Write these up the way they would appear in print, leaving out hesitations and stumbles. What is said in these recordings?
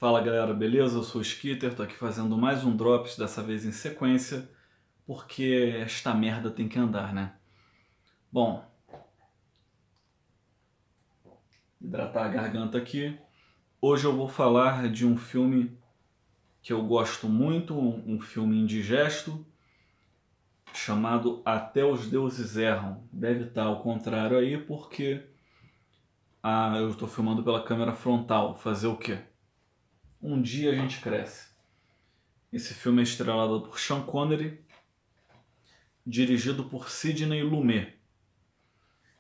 Fala galera, beleza? Eu sou o Skitter, tô aqui fazendo mais um Drops, dessa vez em sequência, porque esta merda tem que andar, né? Bom, hidratar a garganta aqui. Hoje eu vou falar de um filme que eu gosto muito, um filme indigesto, chamado Até os Deuses Erram. Deve estar ao contrário aí, porque eu estou filmando pela câmera frontal. Fazer o quê? Um dia a gente cresce. Esse filme é estrelado por Sean Connery, dirigido por Sidney Lumet.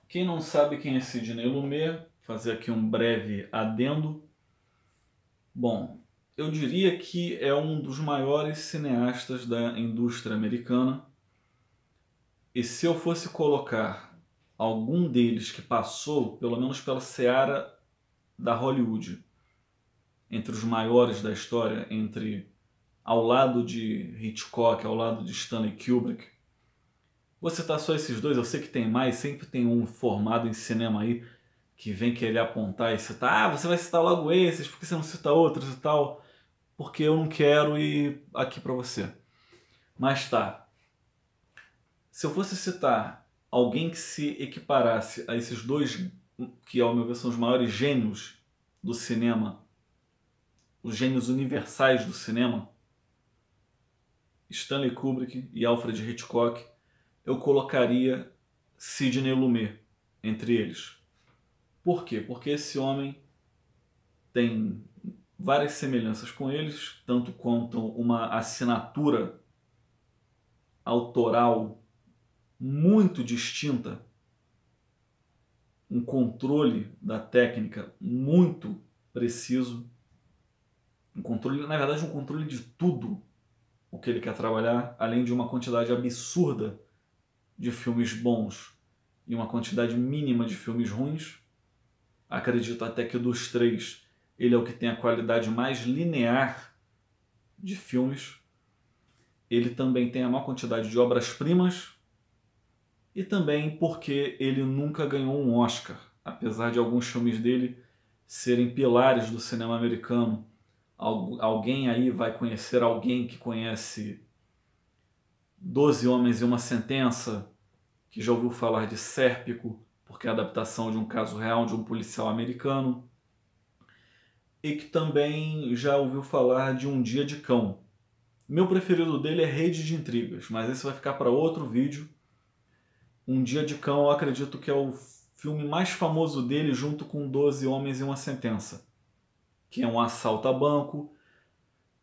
Quem não sabe quem é Sidney Lumet, fazer aqui um breve adendo. Bom, eu diria que é um dos maiores cineastas da indústria americana. E se eu fosse colocar algum deles que passou, pelo menos pela seara da Hollywood, entre os maiores da história, ao lado de Hitchcock, ao lado de Stanley Kubrick, vou citar só esses dois, eu sei que tem mais, sempre tem um formado em cinema aí que vem querer apontar e citar, você vai citar logo esses, por que você não cita outros e tal? Porque eu não quero ir aqui pra você. Mas tá, se eu fosse citar alguém que se equiparasse a esses dois, que ao meu ver são os maiores gênios do cinema, os gênios universais do cinema, Stanley Kubrick e Alfred Hitchcock, eu colocaria Sidney Lumet entre eles. Por quê? Porque esse homem tem várias semelhanças com eles, tanto quanto uma assinatura autoral muito distinta, um controle da técnica muito preciso, um controle, na verdade, um controle de tudo o que ele quer trabalhar, além de uma quantidade absurda de filmes bons e uma quantidade mínima de filmes ruins. Acredito até que dos três, ele é o que tem a qualidade mais linear de filmes. Ele também tem a maior quantidade de obras-primas e também porque ele nunca ganhou um Oscar, apesar de alguns filmes dele serem pilares do cinema americano. Alguém aí vai conhecer alguém que conhece 12 Homens e uma Sentença, que já ouviu falar de Sérpico, porque é a adaptação de um caso real de um policial americano, e que também já ouviu falar de Um Dia de Cão. Meu preferido dele é Rede de Intrigas, mas esse vai ficar para outro vídeo. Um Dia de Cão eu acredito que é o filme mais famoso dele, junto com 12 Homens e uma Sentença, que é um assalto a banco,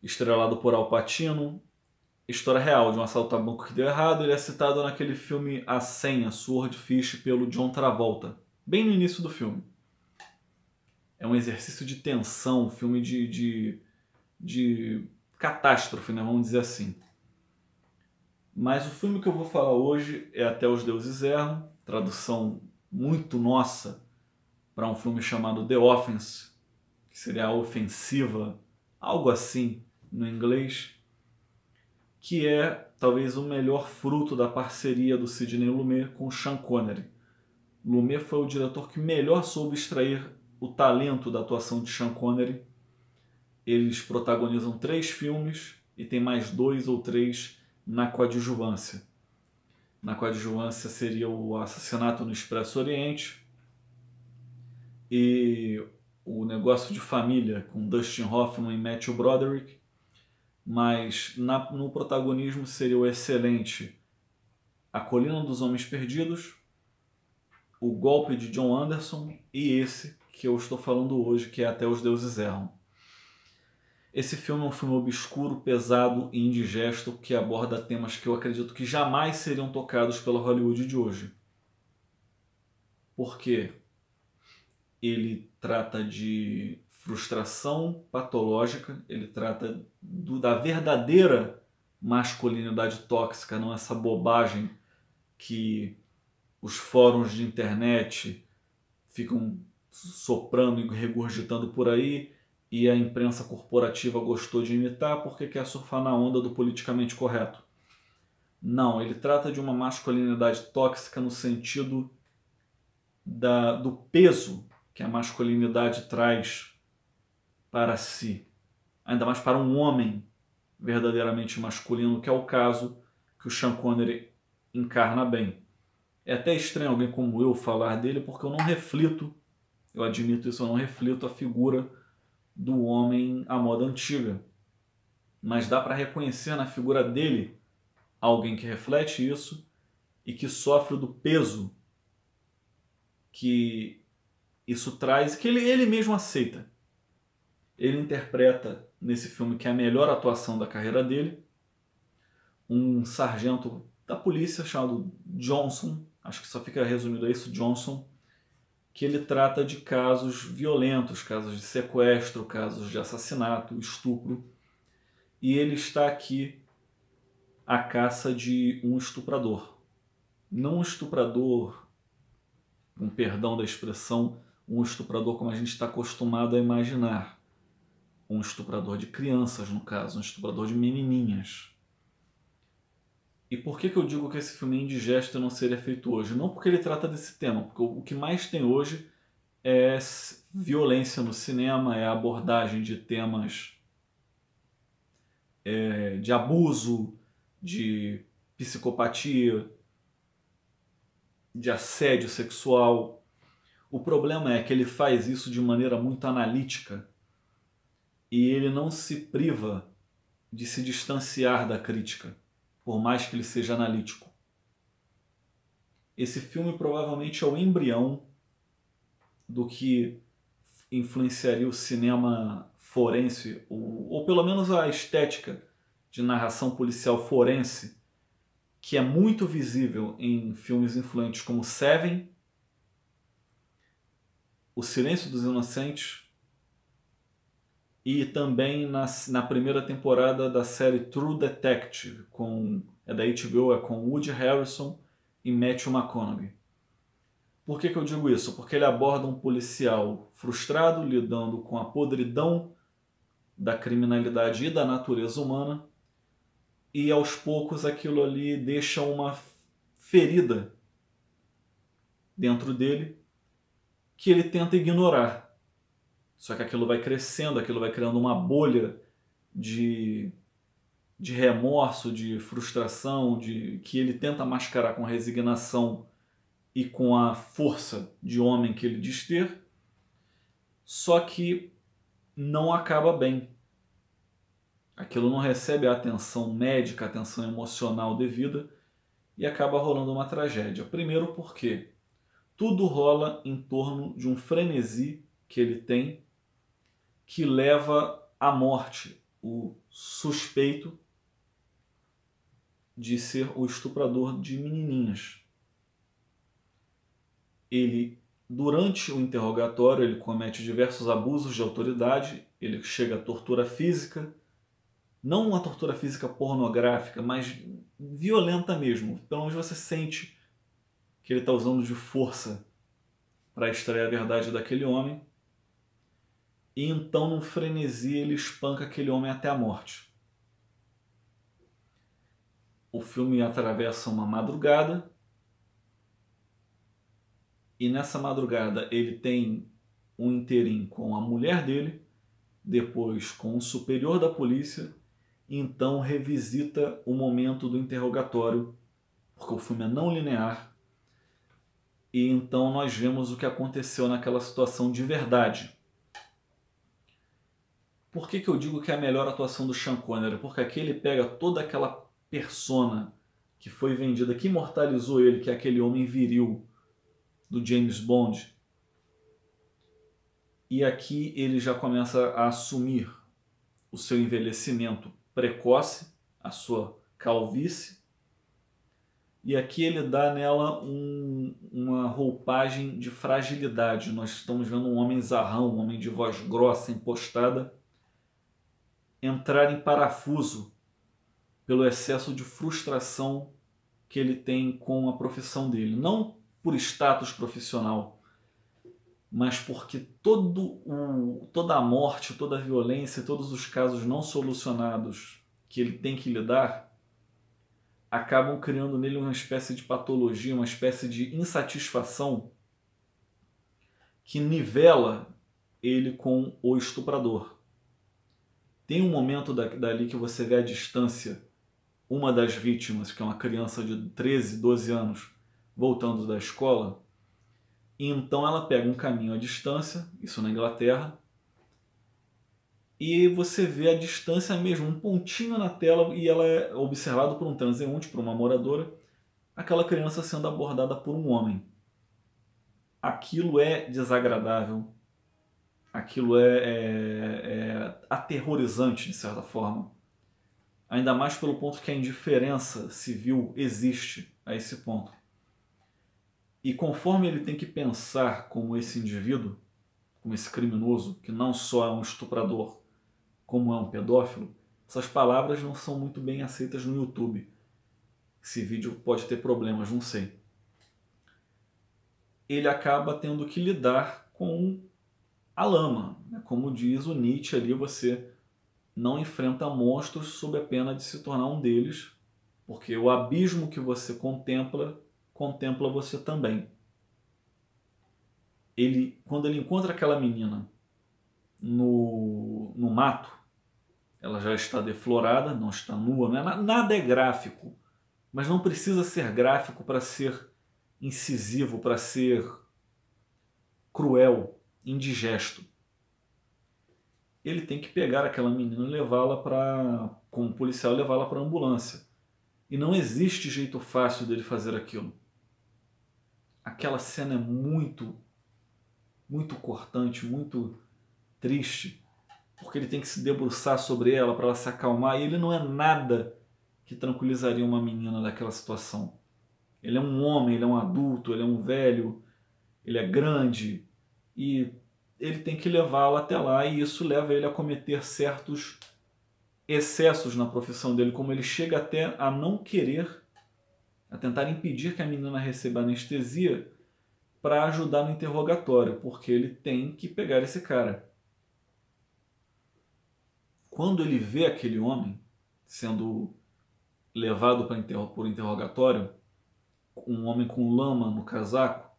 estrelado por Al Pacino, história real de um assalto a banco que deu errado. Ele é citado naquele filme A Senha, Swordfish, pelo John Travolta, bem no início do filme. É um exercício de tensão, um filme de catástrofe, né? Vamos dizer assim. Mas o filme que eu vou falar hoje é Até os Deuses Erram, tradução muito nossa para um filme chamado The Offense, que seria a ofensiva, algo assim no inglês, que é talvez o melhor fruto da parceria do Sidney Lumet com Sean Connery. Lumet foi o diretor que melhor soube extrair o talento da atuação de Sean Connery. Eles protagonizam 3 filmes e tem mais 2 ou 3 na coadjuvância. Na coadjuvância seria o Assassinato no Expresso Oriente e o Negócio de Família com Dustin Hoffman e Matthew Broderick, mas no protagonismo seria o excelente A Colina dos Homens Perdidos, O Golpe de John Anderson e esse que eu estou falando hoje, que é Até os Deuses Erram. Esse filme é um filme obscuro, pesado e indigesto que aborda temas que eu acredito que jamais seriam tocados pela Hollywood de hoje. Porque ele trata de frustração patológica, ele trata da verdadeira masculinidade tóxica, não essa bobagem que os fóruns de internet ficam soprando e regurgitando por aí, e a imprensa corporativa gostou de imitar porque quer surfar na onda do politicamente correto. Não, ele trata de uma masculinidade tóxica no sentido do peso que a masculinidade traz para si. ainda mais para um homem verdadeiramente masculino, que é o caso que o Sean Connery encarna bem. É até estranho alguém como eu falar dele, porque eu não reflito, eu admito isso, eu não reflito a figura do homem à moda antiga. Mas dá para reconhecer na figura dele alguém que reflete isso e que sofre do peso que isso traz, que ele mesmo aceita. Ele interpreta nesse filme, que é a melhor atuação da carreira dele, um sargento da polícia chamado Johnson, acho que só fica resumido a isso, Johnson, que ele trata de casos violentos, casos de sequestro, casos de assassinato, estupro, e ele está aqui à caça de um estuprador. Não um estuprador, com perdão da expressão, um estuprador como a gente está acostumado a imaginar. Um estuprador de crianças, no caso, um estuprador de menininhas. E por que eu digo que esse filme é indigesto e não seria feito hoje? Não porque ele trata desse tema, porque o que mais tem hoje é violência no cinema, é a abordagem de temas de abuso, de psicopatia, de assédio sexual. O problema é que ele faz isso de maneira muito analítica e ele não se priva de se distanciar da crítica, por mais que ele seja analítico. Esse filme provavelmente é o embrião do que influenciaria o cinema forense, ou pelo menos a estética de narração policial forense, que é muito visível em filmes influentes como Seven, O Silêncio dos Inocentes e também na primeira temporada da série True Detective, é da HBO, é com Woody Harrelson e Matthew McConaughey. Por que eu digo isso? Porque ele aborda um policial frustrado, lidando com a podridão da criminalidade e da natureza humana, e aos poucos aquilo ali deixa uma ferida dentro dele que ele tenta ignorar. Só que aquilo vai crescendo, aquilo vai criando uma bolha de remorso, de frustração, que ele tenta mascarar com resignação e com a força de homem que ele diz ter, só que não acaba bem. Aquilo não recebe a atenção médica, a atenção emocional devida e acaba rolando uma tragédia. Primeiro porque tudo rola em torno de um frenesi que ele tem que leva à morte o suspeito de ser o estuprador de menininhas. Ele, durante o interrogatório, ele comete diversos abusos de autoridade, ele chega à tortura física, não uma tortura física pornográfica, mas violenta mesmo. Pelo menos você sente que ele está usando de força para extrair a verdade daquele homem. E então, num frenesi, ele espanca aquele homem até a morte. O filme atravessa uma madrugada, e nessa madrugada ele tem um interim com a mulher dele, depois com o superior da polícia, e então revisita o momento do interrogatório, porque o filme é não linear, e então nós vemos o que aconteceu naquela situação de verdade. Por que eu digo que é a melhor atuação do Sean Connery? Porque aqui ele pega toda aquela persona que foi vendida, que imortalizou ele, que é aquele homem viril do James Bond, e aqui ele já começa a assumir o seu envelhecimento precoce, a sua calvície, e aqui ele dá nela uma roupagem de fragilidade. Nós estamos vendo um homem zarrão, um homem de voz grossa, impostada, entrar em parafuso pelo excesso de frustração que ele tem com a profissão dele. Não por status profissional, mas porque toda a morte, toda a violência, todos os casos não solucionados que ele tem que lidar, acabam criando nele uma espécie de patologia, uma espécie de insatisfação que nivela ele com o estuprador. Tem um momento dali que você vê à distância uma das vítimas, que é uma criança de 13, 12 anos, voltando da escola, e então ela pega um caminho à distância, isso na Inglaterra, e você vê à distância mesmo, um pontinho na tela, e ela é observada por um transeunte, por uma moradora, aquela criança sendo abordada por um homem. Aquilo é desagradável, aquilo é aterrorizante de certa forma. Ainda mais pelo ponto que a indiferença civil existe a esse ponto. E conforme ele tem que pensar como esse indivíduo, como esse criminoso, que não só é um estuprador, como é um pedófilo, essas palavras não são muito bem aceitas no YouTube. Esse vídeo pode ter problemas, não sei. Ele acaba tendo que lidar com a lama. Como diz o Nietzsche ali, você não enfrenta monstros sob a pena de se tornar um deles, porque o abismo que você contempla, contempla você também. Quando ele encontra aquela menina no mato, ela já está deflorada, não está nua, não é, nada é gráfico, mas não precisa ser gráfico para ser incisivo, para ser cruel, indigesto. Ele tem que pegar aquela menina e levá-la para, como policial, levá-la para a ambulância. E não existe jeito fácil dele fazer aquilo. Aquela cena é muito cortante, muito triste, porque ele tem que se debruçar sobre ela para ela se acalmar, e ele não é nada que tranquilizaria uma menina daquela situação. Ele é um homem, ele é um adulto, ele é um velho, ele é grande, e ele tem que levá-la até lá, e isso leva ele a cometer certos excessos na profissão dele, como ele chega até a não querer, a tentar impedir que a menina receba anestesia para ajudar no interrogatório, porque ele tem que pegar esse cara. Quando ele vê aquele homem sendo levado por interrogatório, um homem com lama no casaco,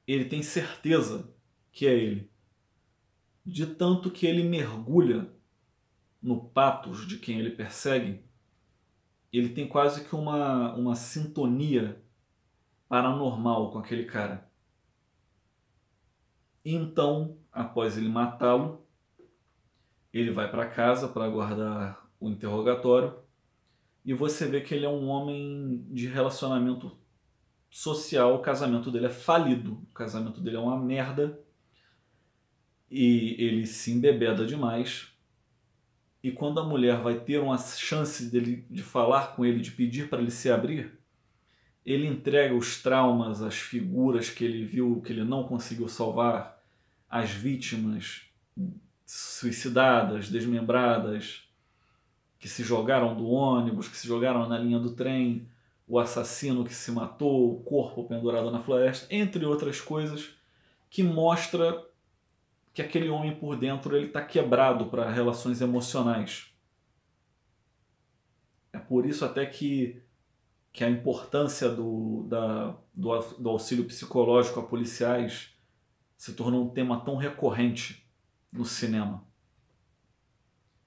ele tem certeza que é ele. De tanto que ele mergulha no patos de quem ele persegue, ele tem quase que uma sintonia paranormal com aquele cara. E então, após ele matá-lo, ele vai para casa para aguardar o interrogatório, e você vê que ele é um homem de relacionamento social, o casamento dele é falido, o casamento dele é uma merda, e ele se embebeda demais. E quando a mulher vai ter uma chance dele, de falar com ele, de pedir para ele se abrir, ele entrega os traumas, as figuras que ele viu, que ele não conseguiu salvar, as vítimas suicidadas, desmembradas, que se jogaram do ônibus, que se jogaram na linha do trem, o assassino que se matou, o corpo pendurado na floresta, entre outras coisas, que mostra que aquele homem por dentro ele está quebrado para relações emocionais. É por isso até que a importância do auxílio psicológico a policiais se tornou um tema tão recorrente no cinema.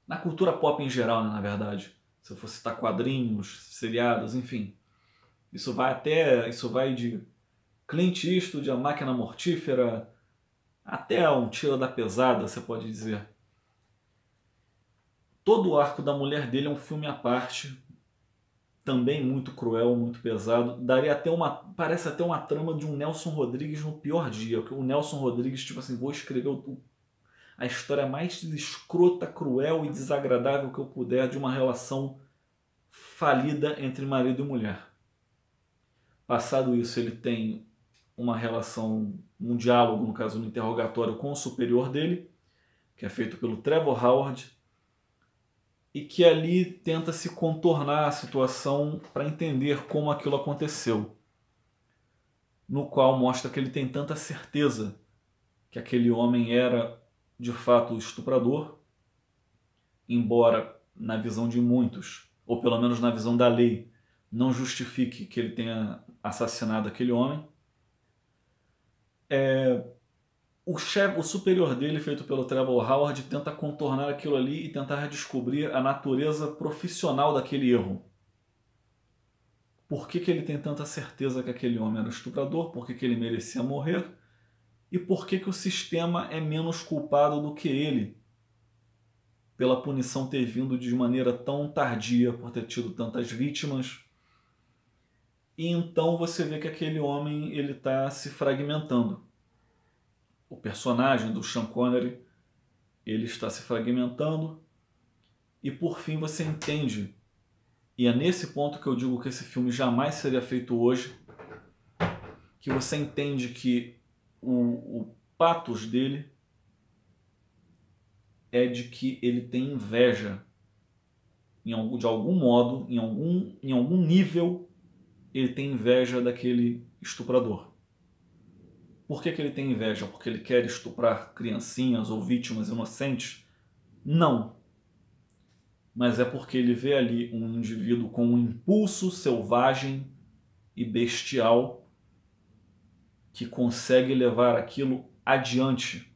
Na cultura pop em geral, né, na verdade. Se eu for citar quadrinhos, seriados, enfim. Isso vai de Clint Eastwood, A Máquina Mortífera, até um Tira da Pesada, você pode dizer. Todo o arco da mulher dele é um filme à parte, também muito cruel, muito pesado. Parece até uma trama de um Nelson Rodrigues no pior dia. O Nelson Rodrigues, tipo assim, vou escrever a história mais escrota, cruel e desagradável que eu puder de uma relação falida entre marido e mulher. Passado isso, ele tem uma relação, um diálogo, no caso, no interrogatório com o superior dele, que é feito pelo Trevor Howard, e que ali tenta se contornar a situação para entender como aquilo aconteceu, no qual mostra que ele tem tanta certeza que aquele homem era de fato o estuprador, embora na visão de muitos, ou pelo menos na visão da lei, não justifique que ele tenha assassinado aquele homem. o superior dele, feito pelo Trevor Howard, tenta contornar aquilo ali e tentar descobrir a natureza profissional daquele erro. Por que ele tem tanta certeza que aquele homem era estuprador? Por que ele merecia morrer? E por que o sistema é menos culpado do que ele pela punição ter vindo de maneira tão tardia, por ter tido tantas vítimas? E então você vê que aquele homem ele está se fragmentando. O personagem do Sean Connery ele está se fragmentando e por fim você entende, e é nesse ponto que eu digo que esse filme jamais seria feito hoje, que você entende que o pathos dele é de que ele tem inveja de algum modo, em algum nível, ele tem inveja daquele estuprador. Por que ele tem inveja? Porque ele quer estuprar criancinhas ou vítimas inocentes? Não. Mas é porque ele vê ali um indivíduo com um impulso selvagem e bestial que consegue levar aquilo adiante,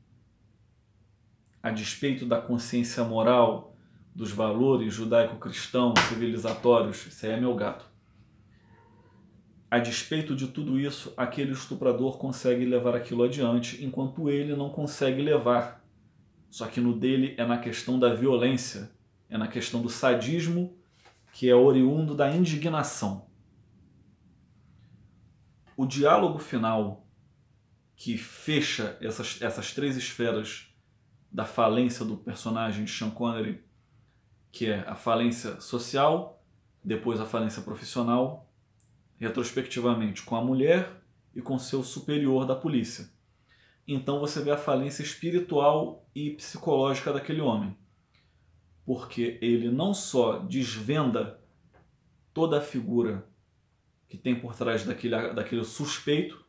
a despeito da consciência moral, dos valores judaico-cristãos, civilizatórios. Esse aí é meu gato. A despeito de tudo isso, aquele estuprador consegue levar aquilo adiante, enquanto ele não consegue levar. Só que no dele é na questão da violência, é na questão do sadismo, que é oriundo da indignação. O diálogo final que fecha essas três esferas da falência do personagem de Sean Connery, que é a falência social, depois a falência profissional, retrospectivamente com a mulher e com seu superior da polícia. Então você vê a falência espiritual e psicológica daquele homem. Porque ele não só desvenda toda a figura que tem por trás daquele suspeito,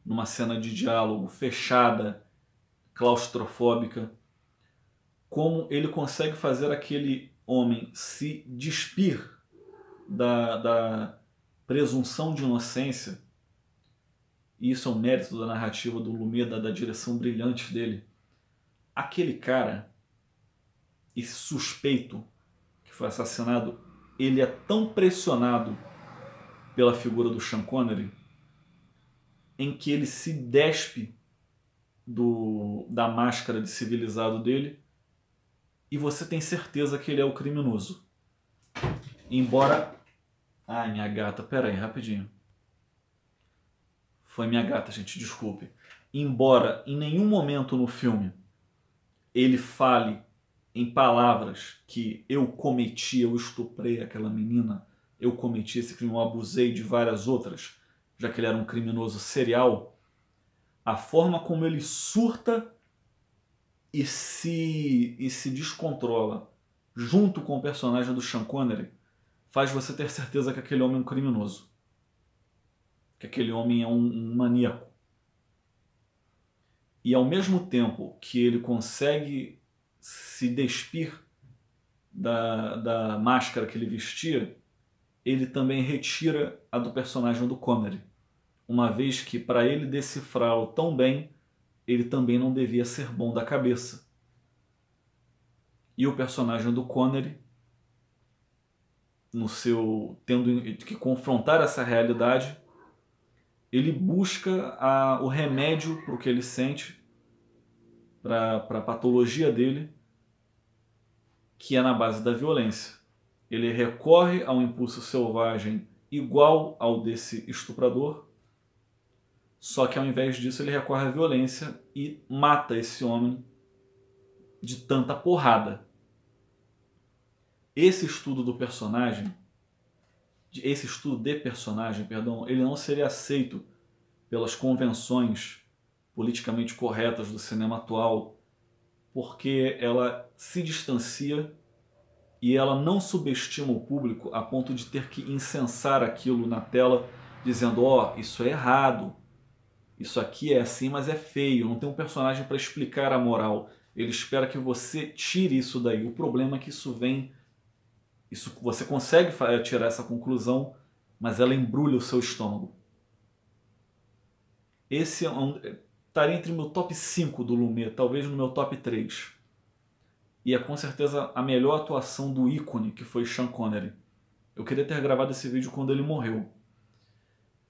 numa cena de diálogo fechada, claustrofóbica, como ele consegue fazer aquele homem se despir da presunção de inocência. E isso é um mérito da narrativa do Lumet, da direção brilhante dele. Aquele cara, esse suspeito que foi assassinado, ele é tão pressionado pela figura do Sean Connery em que ele se despe da máscara de civilizado dele e você tem certeza que ele é o criminoso. Embora... Ai, minha gata, pera aí, rapidinho. Foi minha gata, gente, desculpe. Embora em nenhum momento no filme ele fale em palavras que eu cometi, eu estuprei aquela menina, eu cometi esse crime, eu abusei de várias outras, já que ele era um criminoso serial, a forma como ele surta e se descontrola junto com o personagem do Sean Connery faz você ter certeza que aquele homem é um criminoso, que aquele homem é um maníaco. E ao mesmo tempo que ele consegue se despir da máscara que ele vestia, ele também retira a do personagem do Connery, uma vez que para ele decifrá-lo tão bem, ele também não devia ser bom da cabeça. E o personagem do Connery, tendo que confrontar essa realidade, ele busca o remédio para o que ele sente, para a patologia dele, que é na base da violência. Ele recorre a um impulso selvagem igual ao desse estuprador, só que ao invés disso ele recorre à violência e mata esse homem de tanta porrada. Esse estudo de personagem, ele não seria aceito pelas convenções politicamente corretas do cinema atual, porque ela se distancia e ela não subestima o público a ponto de ter que incensar aquilo na tela, dizendo, ó, isso é errado, isso aqui é assim, mas é feio, não tem um personagem para explicar a moral. Ele espera que você tire isso daí. O problema é que você consegue tirar essa conclusão, mas ela embrulha o seu estômago. estaria entre o meu top 5 do Lumet, talvez no meu top 3. E é com certeza a melhor atuação do ícone, que foi Sean Connery. Eu queria ter gravado esse vídeo quando ele morreu.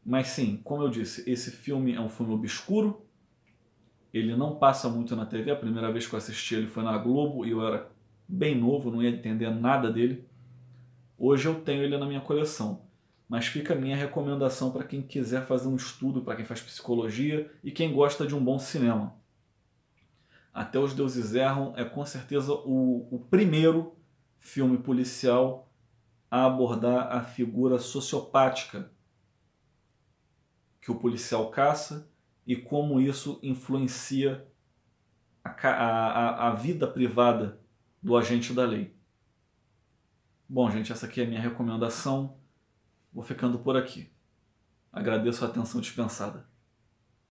Mas sim, como eu disse, esse filme é um filme obscuro. Ele não passa muito na TV. A primeira vez que eu assisti ele foi na Globo e eu era bem novo, não ia entender nada dele. Hoje eu tenho ele na minha coleção. Mas fica a minha recomendação para quem quiser fazer um estudo, para quem faz psicologia e quem gosta de um bom cinema. Até os Deuses Erram é com certeza o primeiro filme policial a abordar a figura sociopática que o policial caça e como isso influencia a vida privada do agente da lei. Bom, gente, essa aqui é a minha recomendação. Vou ficando por aqui. Agradeço a atenção dispensada.